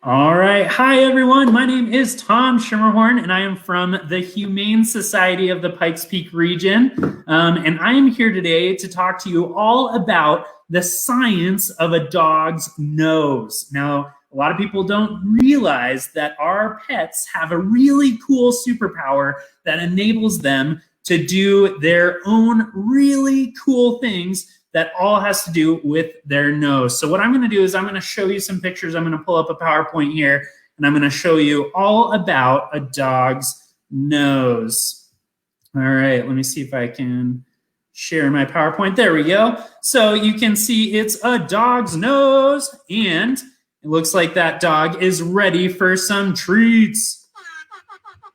All right. Hi, everyone. My name is Tom Schermerhorn, and I am from the Humane Society of the Pikes Peak Region. And I am here today to talk to you all about the science of a dog's nose. Now, a lot of people don't realize that our pets have a really cool superpower that enables them to do their own really cool things that all has to do with their nose. So what I'm going to do is I'm going to show you some pictures. I'm going to pull up a PowerPoint here, and I'm going to show you all about a dog's nose. All right, let me see if I can share my PowerPoint. There we go. So you can see it's a dog's nose, and it looks like that dog is ready for some treats.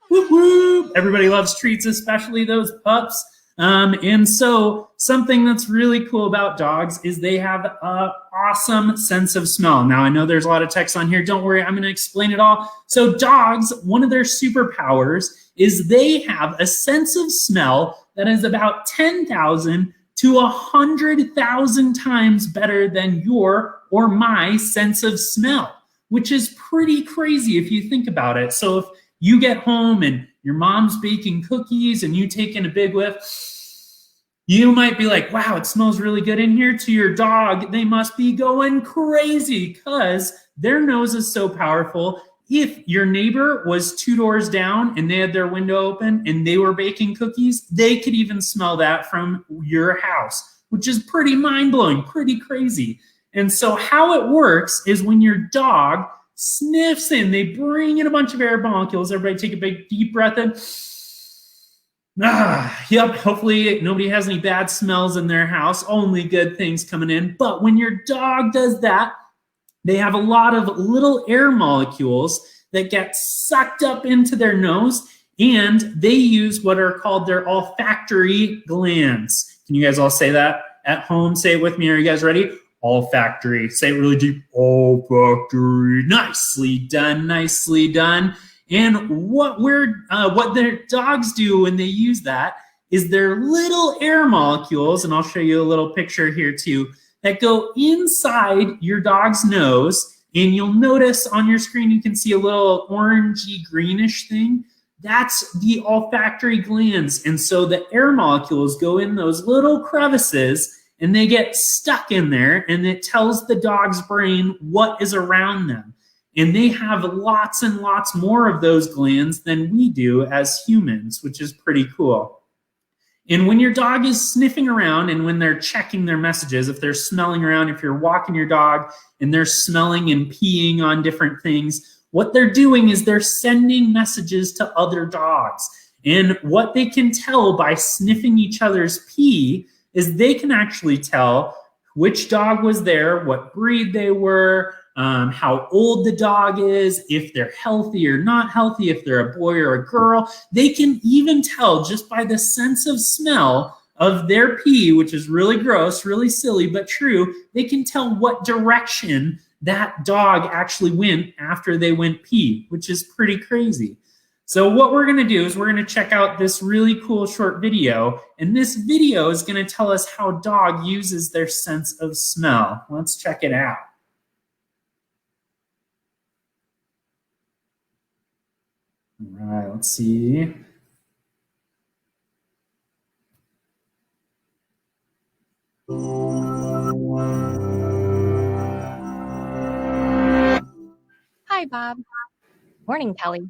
Whoop, whoop. Everybody loves treats, especially those pups. And so something that's really cool about dogs is they have an awesome sense of smell. Now, I know there's a lot of text on here. Don't worry, I'm going to explain it all. So dogs, one of their superpowers is they have a sense of smell that is about 10,000 to 100,000 times better than your or my sense of smell, which is pretty crazy if you think about it. So if you get home and your mom's baking cookies and you take in a big whiff, you might be like, wow, it smells really good in here. To your dog, they must be going crazy because their nose is so powerful. If your neighbor was 2 doors down and they had their window open and they were baking cookies, they could even smell that from your house, which is pretty mind-blowing, pretty crazy. And so how it works is when your dog sniffs in, they bring in a bunch of air molecules. Everybody take a big deep breath in. Yep, hopefully nobody has any bad smells in their house, only good things coming in. But when your dog does that, they have a lot of little air molecules that get sucked up into their nose, and they use what are called their olfactory glands. Can you guys all say that at home? Say it with me. Are you guys ready? Olfactory. Say it really deep. Olfactory. Nicely done. Nicely done. And what their dogs do when they use that is their little air molecules, and I'll show you a little picture here too, that go inside your dog's nose. And you'll notice on your screen, you can see a little orangey greenish thing. That's the olfactory glands. And so the air molecules go in those little crevices and they get stuck in there, and it tells the dog's brain what is around them. And they have lots and lots more of those glands than we do as humans, which is pretty cool. And when your dog is sniffing around and when they're checking their messages, if they're smelling around, if you're walking your dog and they're smelling and peeing on different things, what they're doing is they're sending messages to other dogs. And what they can tell by sniffing each other's pee is they can actually tell which dog was there, what breed they were, how old the dog is, if they're healthy or not healthy, if they're a boy or a girl. They can even tell just by the sense of smell of their pee, which is really gross, really silly, but true. They can tell what direction that dog actually went after they went pee, which is pretty crazy. So what we're going to do is we're going to check out this really cool short video, and this video is going to tell us how a dog uses their sense of smell. Let's check it out. All right, let's see. Hi, Bob. Morning, Kelly.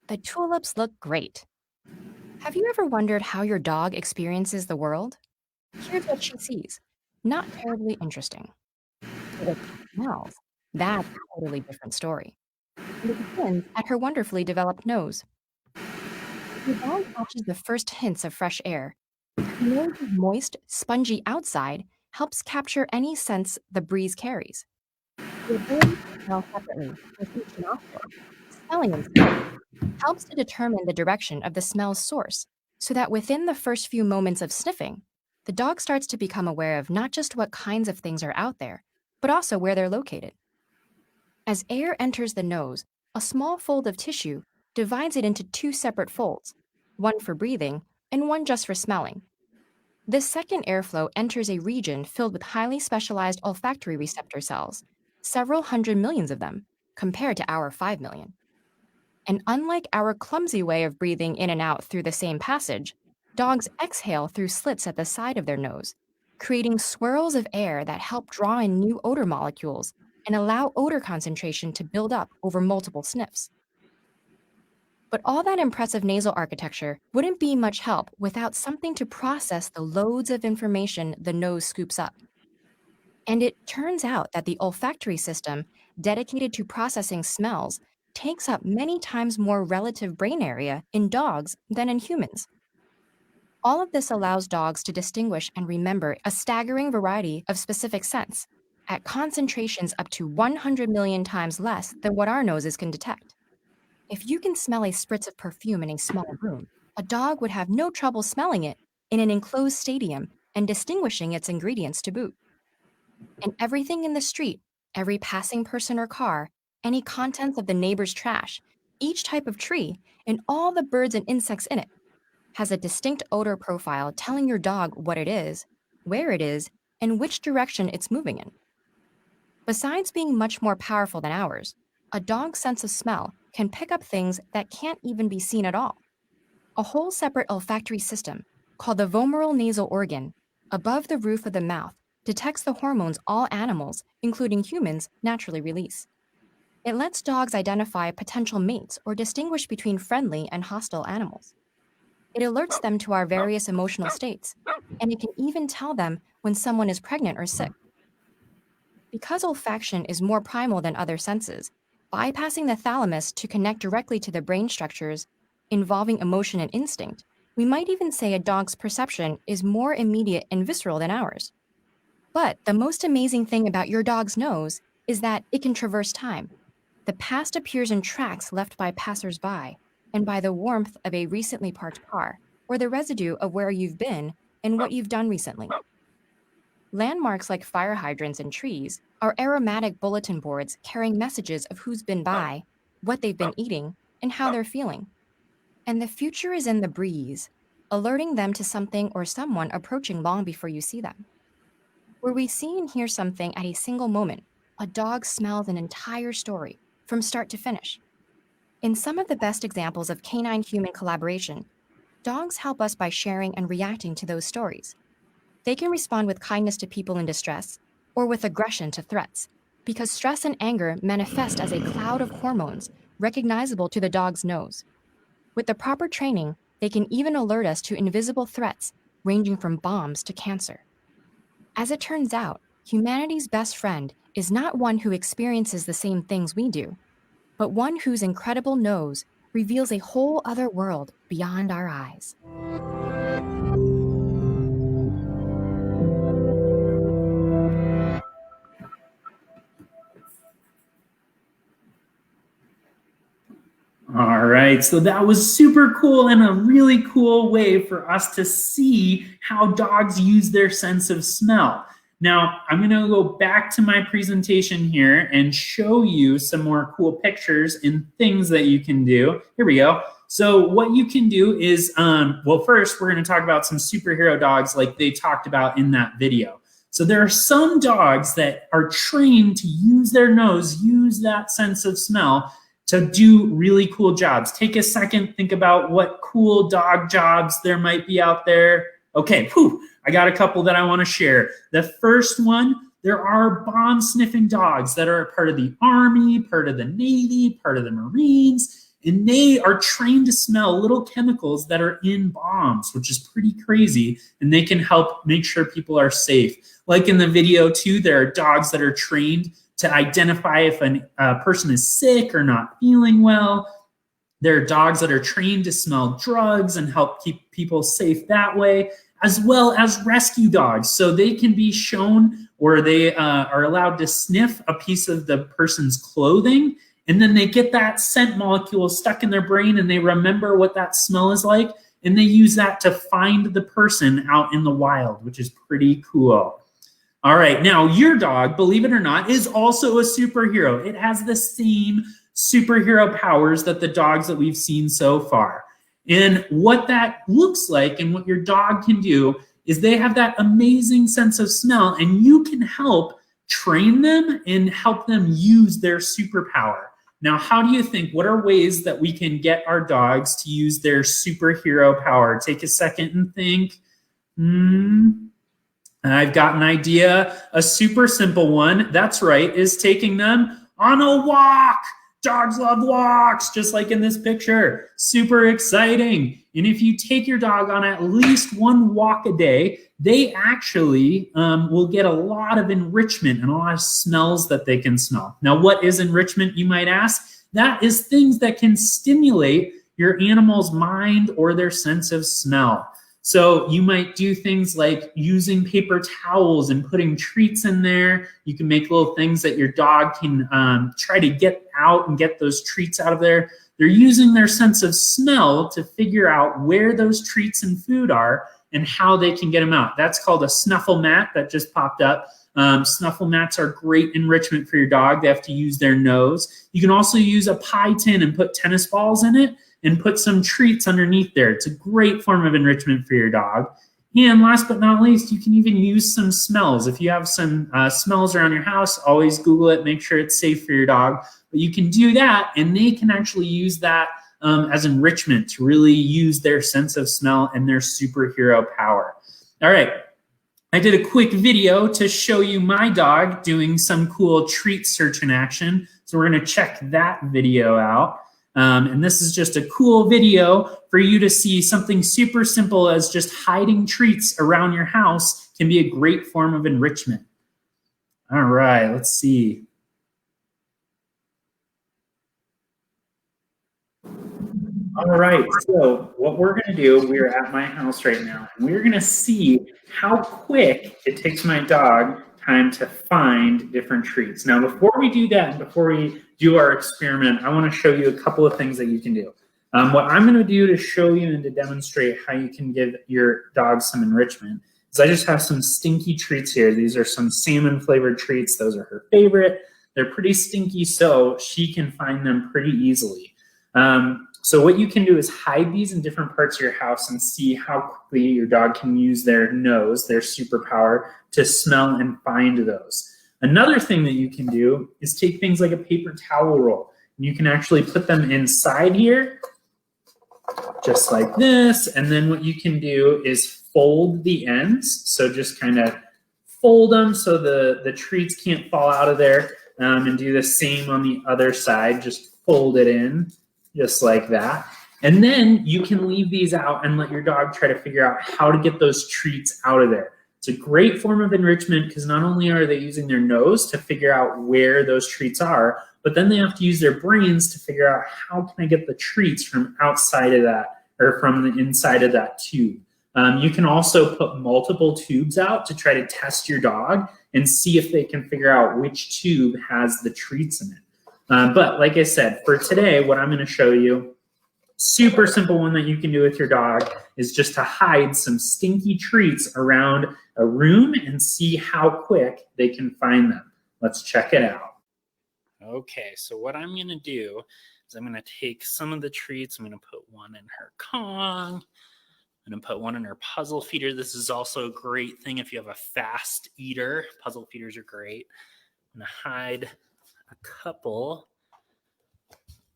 The tulips look great. Have you ever wondered how your dog experiences the world? Here's what she sees. Not terribly interesting. But what she smells, that's a totally different story. And it begins at her wonderfully developed nose. Your dog catches the first hints of fresh air. Her nose's moist, spongy outside helps capture any scents the breeze carries. The ability to smell separately with each nostril, smelling and smelling, helps to determine the direction of the smell's source, so that within the first few moments of sniffing, the dog starts to become aware of not just what kinds of things are out there, but also where they're located. As air enters the nose, a small fold of tissue divides it into two separate folds, one for breathing and one just for smelling. This second airflow enters a region filled with highly specialized olfactory receptor cells, several hundred millions of them, compared to our 5 million. And unlike our clumsy way of breathing in and out through the same passage, dogs exhale through slits at the side of their nose, creating swirls of air that help draw in new odor molecules and allow odor concentration to build up over multiple sniffs. But all that impressive nasal architecture wouldn't be much help without something to process the loads of information the nose scoops up. And it turns out that the olfactory system, dedicated to processing smells, takes up many times more relative brain area in dogs than in humans. All of this allows dogs to distinguish and remember a staggering variety of specific scents at concentrations up to 100 million times less than what our noses can detect. If you can smell a spritz of perfume in a small room, a dog would have no trouble smelling it in an enclosed stadium and distinguishing its ingredients to boot. And everything in the street, every passing person or car, any contents of the neighbor's trash, each type of tree, and all the birds and insects in it has a distinct odor profile telling your dog what it is, where it is, and which direction it's moving in. Besides being much more powerful than ours, a dog's sense of smell can pick up things that can't even be seen at all. A whole separate olfactory system, called the vomeral nasal organ, above the roof of the mouth, detects the hormones all animals, including humans, naturally release. It lets dogs identify potential mates or distinguish between friendly and hostile animals. It alerts them to our various emotional states, and it can even tell them when someone is pregnant or sick. Because olfaction is more primal than other senses, bypassing the thalamus to connect directly to the brain structures involving emotion and instinct, we might even say a dog's perception is more immediate and visceral than ours. But the most amazing thing about your dog's nose is that it can traverse time. The past appears in tracks left by passers-by and by the warmth of a recently parked car or the residue of where you've been and what you've done recently. Landmarks like fire hydrants and trees are aromatic bulletin boards carrying messages of who's been by, what they've been eating, and how they're feeling. And the future is in the breeze, alerting them to something or someone approaching long before you see them. Where we see and hear something at a single moment, a dog smells an entire story from start to finish. In some of the best examples of canine-human collaboration, dogs help us by sharing and reacting to those stories. They can respond with kindness to people in distress or with aggression to threats, because stress and anger manifest as a cloud of hormones recognizable to the dog's nose. With the proper training, they can even alert us to invisible threats ranging from bombs to cancer. As it turns out, humanity's best friend is not one who experiences the same things we do, but one whose incredible nose reveals a whole other world beyond our eyes. All right, so that was super cool and a really cool way for us to see how dogs use their sense of smell. Now, I'm gonna go back to my presentation here and show you some more cool pictures and things that you can do. Here we go. So what you can do is, well, first we're gonna talk about some superhero dogs like they talked about in that video. So there are some dogs that are trained to use their nose, use that sense of smell to do really cool jobs. Take a second, think about what cool dog jobs there might be out there. Okay, I got a couple that I want to share. The first one, there are bomb sniffing dogs that are part of the Army, part of the Navy, part of the Marines, and they are trained to smell little chemicals that are in bombs, which is pretty crazy, and they can help make sure people are safe. Like in the video too, there are dogs that are trained to identify if a person is sick or not feeling well. There are dogs that are trained to smell drugs and help keep people safe that way, as well as rescue dogs. So they can be shown, or they are allowed to sniff a piece of the person's clothing, and then they get that scent molecule stuck in their brain and they remember what that smell is like, and they use that to find the person out in the wild, which is pretty cool. All right, now your dog, believe it or not, is also a superhero. It has the same superhero powers that the dogs that we've seen so far. And what that looks like and what your dog can do is they have that amazing sense of smell, and you can help train them and help them use their superpower. Now, how do you think, what are ways that we can get our dogs to use their superhero power? Take a second and think. I've got an idea, a super simple one. That's right, is taking them on a walk. Dogs love walks, just like in this picture. Super exciting. And if you take your dog on at least one walk a day, they actually will get a lot of enrichment and a lot of smells that they can smell. Now, what is enrichment, you might ask? That is things that can stimulate your animal's mind or their sense of smell. So you might do things like using paper towels and putting treats in there. You can make little things that your dog can try to get out and get those treats out of there. They're using their sense of smell to figure out where those treats and food are and how they can get them out. That's called a snuffle mat that just popped up. Snuffle mats are great enrichment for your dog. They have to use their nose. You can also use a pie tin and put tennis balls in it and put some treats underneath there. It's a great form of enrichment for your dog. And last but not least, you can even use some smells. If you have some smells around your house, always Google it, make sure it's safe for your dog. But you can do that, and they can actually use that as enrichment to really use their sense of smell and their superhero power. All right, I did a quick video to show you my dog doing some cool treat search in action. So we're gonna check that video out. And this is just a cool video for you to see something super simple as just hiding treats around your house can be a great form of enrichment. All right, let's see. All right, so what we're gonna do, we're at my house right now, and we're gonna see how quick it takes my dog time to find different treats. Now, before we do that, and before we do our experiment, I wanna show you a couple of things that you can do. What I'm gonna do to show you and to demonstrate how you can give your dog some enrichment is I just have some stinky treats here. These are some salmon flavored treats. Those are her favorite. They're pretty stinky, so she can find them pretty easily. So what you can do is hide these in different parts of your house and see how quickly your dog can use their nose, their superpower, to smell and find those. Another thing that you can do is take things like a paper towel roll. And you can actually put them inside here, just like this. And then what you can do is fold the ends. So just kind of fold them so the treats can't fall out of there. And do the same on the other side. Just fold it in, just like that. And then you can leave these out and let your dog try to figure out how to get those treats out of there. It's a great form of enrichment because not only are they using their nose to figure out where those treats are, but then they have to use their brains to figure out how can I get the treats from outside of that or from the inside of that tube. You can also put multiple tubes out to try to test your dog and see if they can figure out which tube has the treats in it. But like I said, for today, what I'm going to show you, super simple one that you can do with your dog is just to hide some stinky treats around a room and see how quick they can find them. Let's check it out. Okay, so what I'm going to do is I'm going to take some of the treats. I'm going to put one in her Kong. I'm going to put one in her puzzle feeder. This is also a great thing if you have a fast eater. Puzzle feeders are great. I'm going to hide a couple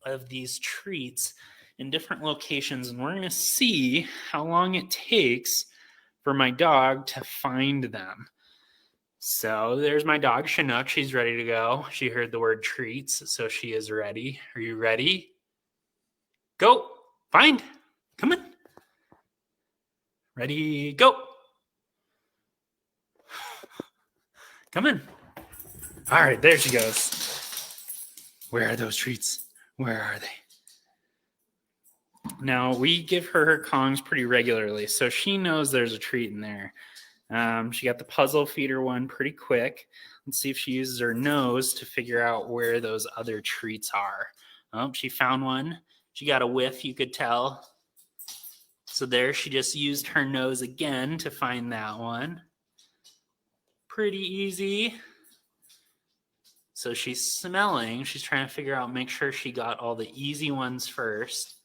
of these treats in different locations, and we're going to see how long it takes for my dog to find them. So there's my dog, Chinook. She's ready to go. She heard the word treats, so she is ready. Are you ready? Go. Find. Come on. Ready, go. Come on. All right, there she goes. Where are those treats? Where are they? Now, we give her Kongs pretty regularly, so she knows there's a treat in there. She got the puzzle feeder one pretty quick. Let's see if she uses her nose to figure out where those other treats are. Oh, she found one. She got a whiff, you could tell. So there, she just used her nose again to find that one. Pretty easy. So she's smelling. She's trying to figure out, make sure she got all the easy ones first.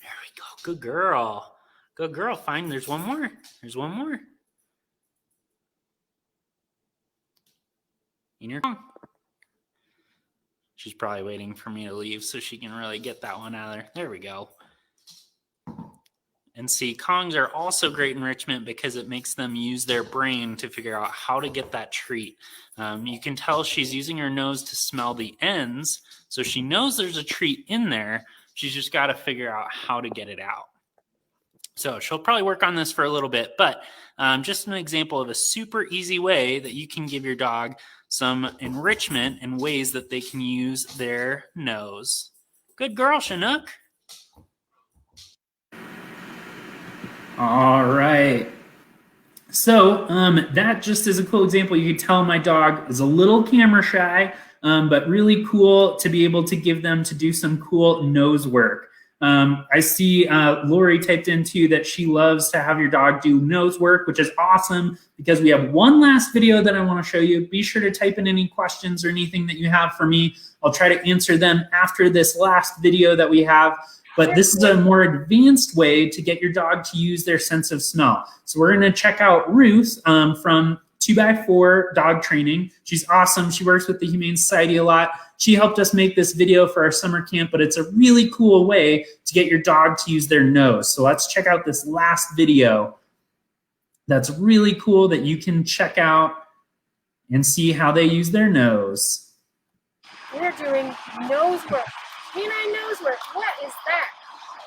There we go. Good girl. Good girl. Fine. There's one more. There's one more. in your She's probably waiting for me to leave so she can really get that one out of there. There we go. And see, Kongs are also great enrichment because it makes them use their brain to figure out how to get that treat. You can tell she's using her nose to smell the ends, so she knows there's a treat in there. She's just got to figure out how to get it out. So she'll probably work on this for a little bit, but just an example of a super easy way that you can give your dog some enrichment and ways that they can use their nose. Good girl, Chinook. All right. So that just is a cool example. You can tell my dog is a little camera shy, but really cool to be able to give them to do some cool nose work. I see Lori typed in too that she loves to have your dog do nose work, which is awesome because we have one last video that I want to show you. Be sure to type in any questions or anything that you have for me. I'll try to answer them after this last video that we have. But this is a more advanced way to get your dog to use their sense of smell. So we're going to check out Ruth from 2x4 Dog Training. She's awesome. She works with the Humane Society a lot. She helped us make this video for our summer camp, but it's a really cool way to get your dog to use their nose. So let's check out this last video. That's really cool that you can check out and see how they use their nose. We're doing nose work. Canine nose work. What is that?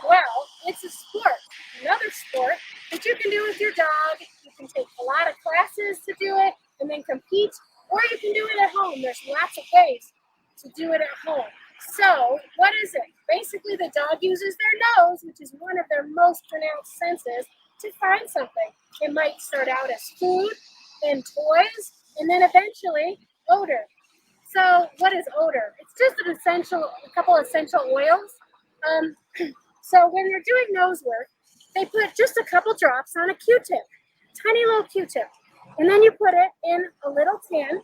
Well, it's a sport, another sport that you can do with your dog. You can take a lot of classes to do it and then compete, or you can do it at home. There's lots of ways to do it at home. So, what is it? Basically, the dog uses their nose, which is one of their most pronounced senses, to find something. It might start out as food, then toys, and then eventually odor. So what is odor? It's just a couple essential oils. So when you're doing nose work, they put just a couple drops on a Q-tip, tiny little Q-tip. And then you put it in a little tin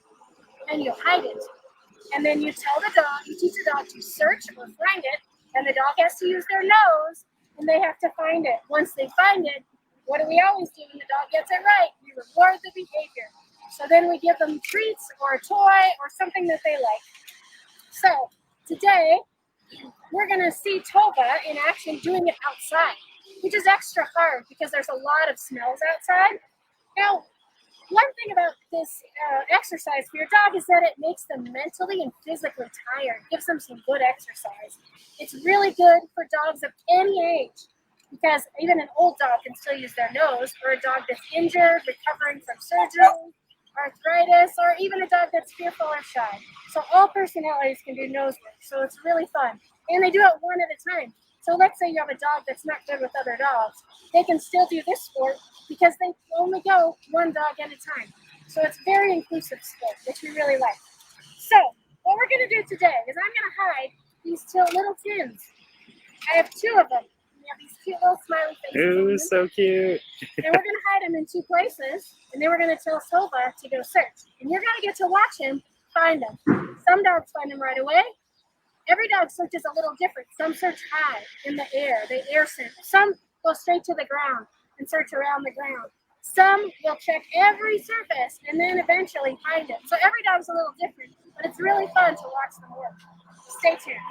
and you hide it. And then you tell the dog, you teach the dog to search or find it, and the dog has to use their nose and they have to find it. Once they find it, what do we always do when the dog gets it right? We reward the behavior. So then we give them treats or a toy or something that they like. So today, we're going to see Tova in action doing it outside, which is extra hard because there's a lot of smells outside. Now, one thing about this exercise for your dog is that it makes them mentally and physically tired, gives them some good exercise. It's really good for dogs of any age because even an old dog can still use their nose, or a dog that's injured, recovering from surgery, arthritis, or even a dog that's fearful or shy. So all personalities can do nose work, so it's really fun. And they do it one at a time. So let's say you have a dog that's not good with other dogs. They can still do this sport because they only go one dog at a time. So it's very inclusive sport, which we really like. So what we're going to do today is I'm going to hide these two little tins. I have two of them. We have these cute little smiley faces. Ooh, so cute. And we're going to hide them in two places, and then we're going to tell Tova to go search. And you're going to get to watch him find them. Some dogs find them right away. Every dog searches a little different. Some search high in the air. They air search. Some go straight to the ground and search around the ground. Some will check every surface and then eventually find it. So every dog's a little different, but it's really fun to watch them work. Stay tuned.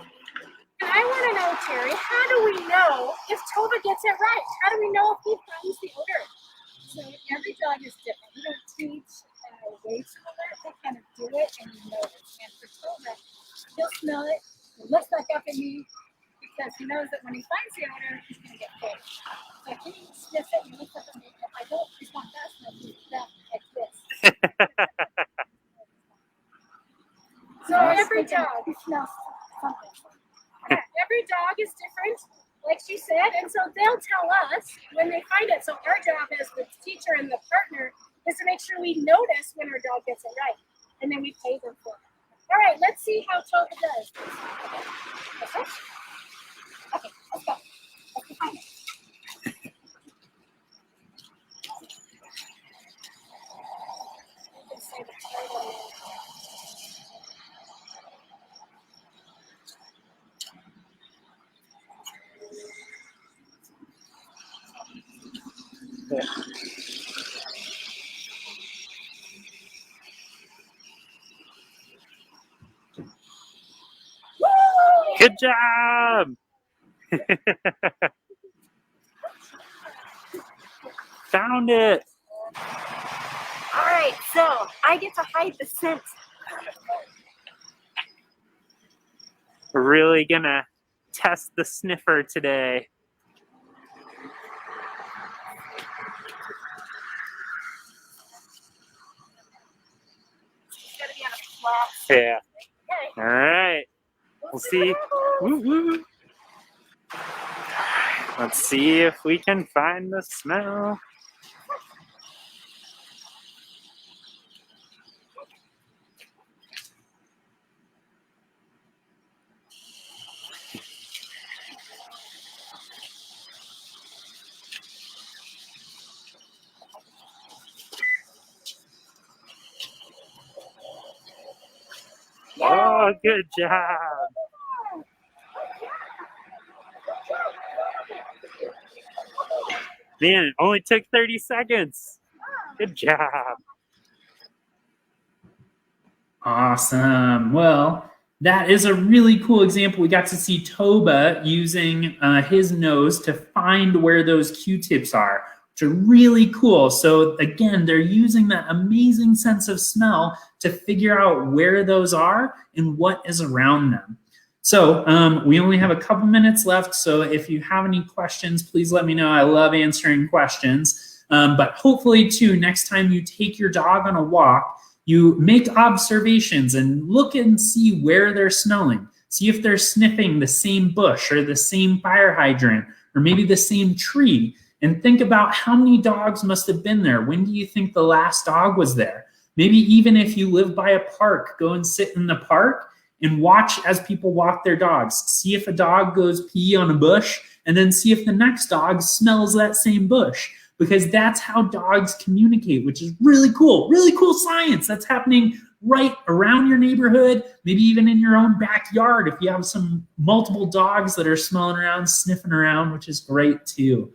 And I want to know, Terry, how do we know if Tova gets it right? How do we know if he finds the odor? So every dog is different. We don't teach ways to that. They kind of do it and you notice. And for Tova, he'll smell it. He looks back up at me because he knows that when he finds the odor, he's going to get cold. So if he sniffs it and looks up at me, if I don't respond fast enough, he's that like this. So every dog, he smells something. yeah, every dog is different, like she said, and so they'll tell us when they find it. So our job as the teacher and the partner is to make sure we notice when our dog gets it right, and then we pay them for it. All right, let's see how Tova does. Okay, let's go. Let's go find it. Good job. Found it. All right, so I get to hide the scent. We're really gonna test the sniffer today. It's gotta be on a flat. Yeah. Okay. All right. We'll see. Woo woo. Let's see if we can find the smell. Oh, good job. Man, it only took 30 seconds. Good job. Awesome. Well, that is a really cool example. We got to see Toba using his nose to find where those Q-tips are, which are really cool. So again, they're using that amazing sense of smell to figure out where those are and what is around them. So we only have a couple minutes left. So if you have any questions, please let me know. I love answering questions. But hopefully too, next time you take your dog on a walk, you make observations and look and see where they're smelling. See if they're sniffing the same bush or the same fire hydrant or maybe the same tree. And think about how many dogs must have been there. When do you think the last dog was there? Maybe even if you live by a park, go and sit in the park and watch as people walk their dogs. See if a dog goes pee on a bush and then see if the next dog smells that same bush. Because that's how dogs communicate, which is really cool science that's happening right around your neighborhood, maybe even in your own backyard if you have some multiple dogs that are smelling around, sniffing around, which is great too.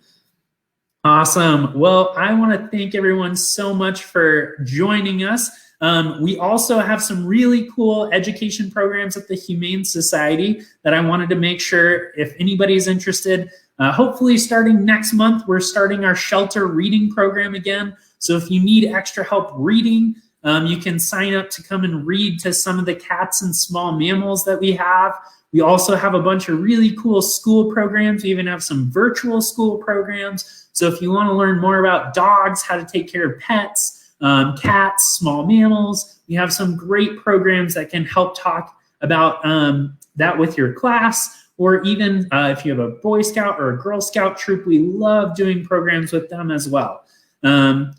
Awesome. Well, I want to thank everyone so much for joining us. We also have some really cool education programs at the Humane Society that I wanted to make sure if anybody's interested. Hopefully starting next month, we're starting our shelter reading program again. So if you need extra help reading, you can sign up to come and read to some of the cats and small mammals that we have. We also have a bunch of really cool school programs. We even have some virtual school programs. So if you want to learn more about dogs, how to take care of pets, cats, small mammals, we have some great programs that can help talk about that with your class. Or even if you have a Boy Scout or a Girl Scout troop, we love doing programs with them as well,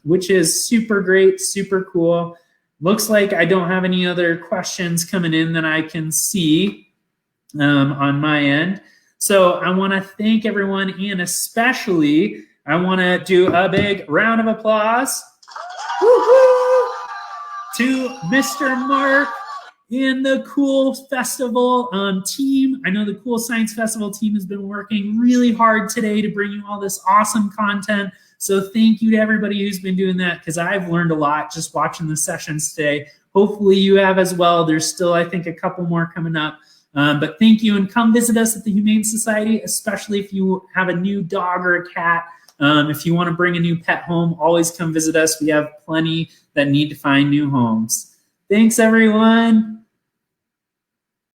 which is super great, super cool. Looks like I don't have any other questions coming in that I can see on my end. So I want to thank everyone, and especially I want to do a big round of applause to Mr. Mark and the Cool Festival team. I know the Cool Science Festival team has been working really hard today to bring you all this awesome content. So thank you to everybody who's been doing that, because I've learned a lot just watching the sessions today. Hopefully you have as well. There's still, I think, a couple more coming up. But thank you, and come visit us at the Humane Society, especially if you have a new dog or a cat. If you want to bring a new pet home, always come visit us. We have plenty that need to find new homes. Thanks, everyone.